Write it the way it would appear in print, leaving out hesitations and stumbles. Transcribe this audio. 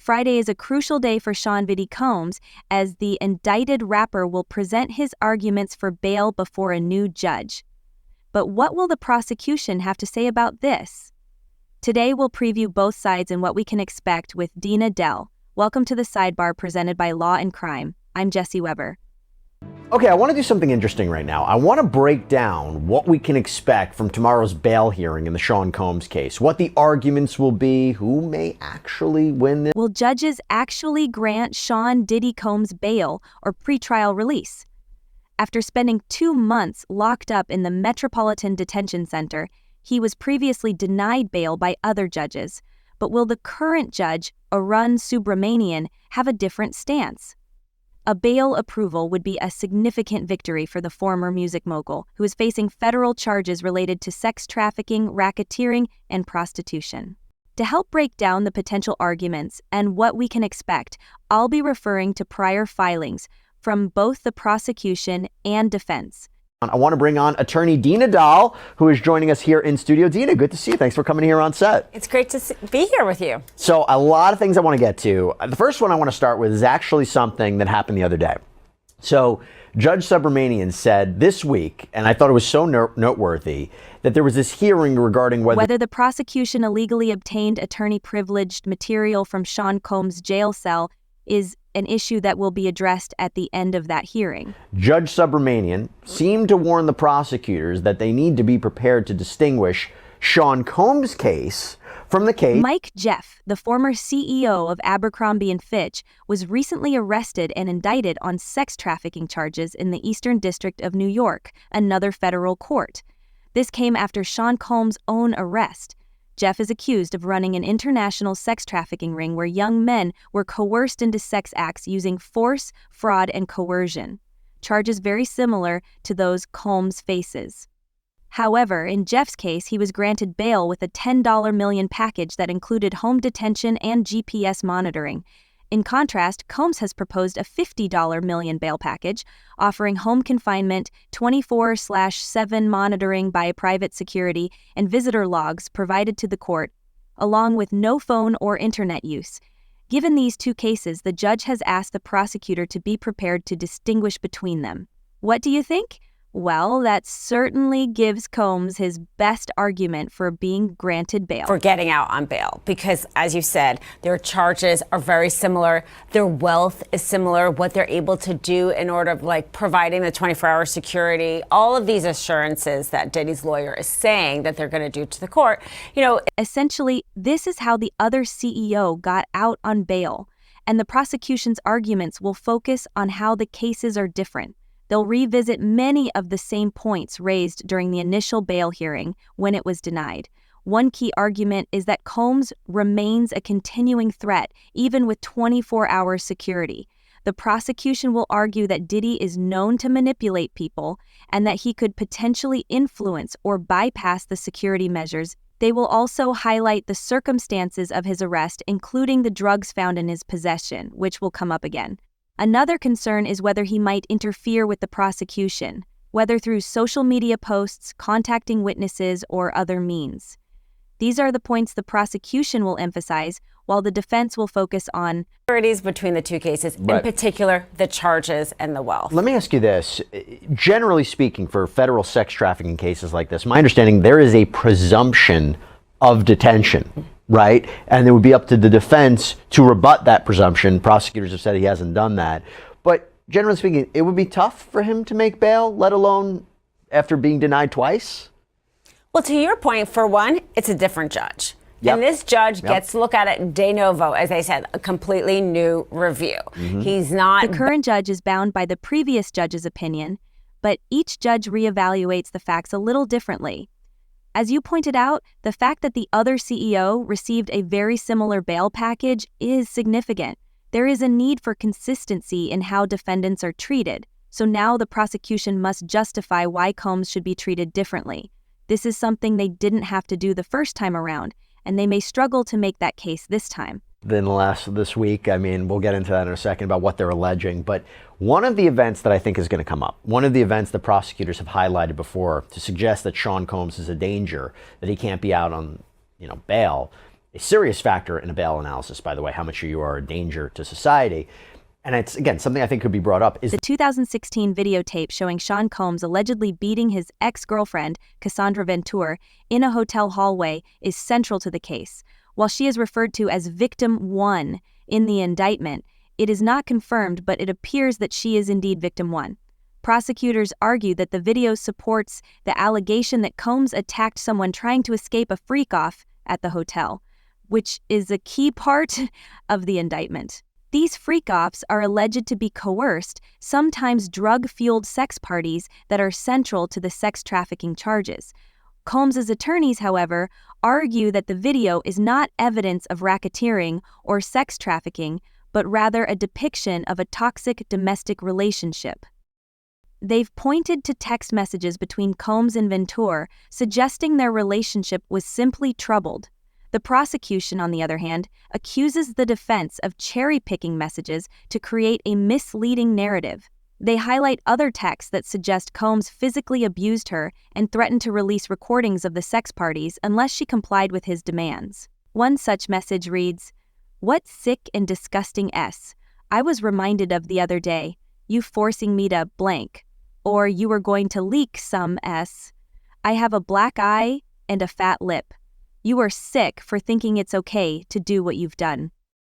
Friday is a crucial day for Sean Diddy Combs, as the indicted rapper will present his arguments for bail before a new judge. But what will the prosecution have to say about this? Today we'll preview both sides and what we can expect with Dina Dell. Welcome to the Sidebar presented by Law and Crime. I'm Jesse Weber. Okay, I want to do something interesting right now. I want to break down what we can expect from tomorrow's bail hearing in the Sean Combs case, what the arguments will be, who may actually win this. Will judges actually grant Sean Diddy Combs bail or pretrial release? After spending 2 months locked up in the Metropolitan Detention Center, he was previously denied bail by other judges. But will the current judge, Arun Subramanian, have a different stance? A bail approval would be a significant victory for the former music mogul, who is facing federal charges related to sex trafficking, racketeering, and prostitution. To help break down the potential arguments and what we can expect, I'll be referring to prior filings from both the prosecution and defense. I want to bring on attorney Dina Dell, who is joining us here in studio. Dina, good to see you. Thanks for coming here on set. It's great to be here with you. So a lot of things I want to get to. The first one I want to start with is actually something that happened the other day. So Judge Subramanian said this week, and I thought it was so noteworthy, that there was this hearing regarding whether the prosecution illegally obtained attorney-privileged material from Sean Combs' jail cell is an issue that will be addressed at the end of that hearing. Judge Subramanian seemed to warn the prosecutors that they need to be prepared to distinguish Sean Combs' case from the case. Mike Jeff, the former CEO of Abercrombie & Fitch, was recently arrested and indicted on sex trafficking charges in the Eastern District of New York, another federal court. This came after Sean Combs' own arrest. Jeff is accused of running an international sex trafficking ring where young men were coerced into sex acts using force, fraud, and coercion. Charges very similar to those Combs faces. However, in Jeff's case, he was granted bail with a $10 million package that included home detention and GPS monitoring. In contrast, Combs has proposed a $50 million bail package, offering home confinement, 24/7 monitoring by private security, and visitor logs provided to the court, along with no phone or internet use. Given these two cases, the judge has asked the prosecutor to be prepared to distinguish between them. What do you think? Well, that certainly gives Combs his best argument for being granted bail. For getting out on bail, because as you said, their charges are very similar. Their wealth is similar, what they're able to do in order of providing the 24-hour security, all of these assurances that Diddy's lawyer is saying that they're going to do to the court. Essentially, this is how the other CEO got out on bail, and the prosecution's arguments will focus on how the cases are different. They'll revisit many of the same points raised during the initial bail hearing when it was denied. One key argument is that Combs remains a continuing threat, even with 24-hour security. The prosecution will argue that Diddy is known to manipulate people and that he could potentially influence or bypass the security measures. They will also highlight the circumstances of his arrest, including the drugs found in his possession, which will come up again. Another concern is whether he might interfere with the prosecution, whether through social media posts, contacting witnesses, or other means. These are the points the prosecution will emphasize, while the defense will focus on similarities between the two cases, in particular, the charges and the wealth. Let me ask you this. Generally speaking, for federal sex trafficking cases like this, my understanding, there is a presumption of detention. Right? And it would be up to the defense to rebut that presumption. Prosecutors have said he hasn't done that. But generally speaking, it would be tough for him to make bail, let alone after being denied twice? Well, to your point, for one, it's a different judge. Yep. And this judge gets to look at it de novo, as I said, a completely new review. He's not... The current judge is bound by the previous judge's opinion, but each judge reevaluates the facts a little differently. As you pointed out, the fact that the other CEO received a very similar bail package is significant. There is a need for consistency in how defendants are treated, so now the prosecution must justify why Combs should be treated differently. This is something they didn't have to do the first time around, and they may struggle to make that case this time. This week, we'll get into that in a second about what they're alleging, but one of the events that I think is going to come up, one of the events that prosecutors have highlighted before to suggest that Sean Combs is a danger, that he can't be out on bail, a serious factor in a bail analysis, by the way, how much you are a danger to society. And it's, again, something I think could be brought up is the 2016 videotape showing Sean Combs allegedly beating his ex-girlfriend, Cassandra Ventura, in a hotel hallway is central to the case. While she is referred to as Victim 1 in the indictment, it is not confirmed, but it appears that she is indeed Victim 1. Prosecutors argue that the video supports the allegation that Combs attacked someone trying to escape a freak-off at the hotel, which is a key part of the indictment. These freak-offs are alleged to be coerced, sometimes drug-fueled sex parties that are central to the sex trafficking charges. Combs's attorneys, however, argue that the video is not evidence of racketeering or sex trafficking, but rather a depiction of a toxic domestic relationship. They've pointed to text messages between Combs and Ventura, suggesting their relationship was simply troubled. The prosecution, on the other hand, accuses the defense of cherry-picking messages to create a misleading narrative. They highlight other texts that suggest Combs physically abused her and threatened to release recordings of the sex parties unless she complied with his demands. One such message reads, "What sick and disgusting S I was reminded of the other day, you forcing me to blank, or you were going to leak some S. I have a black eye and a fat lip. You are sick for thinking it's okay to do what you've done."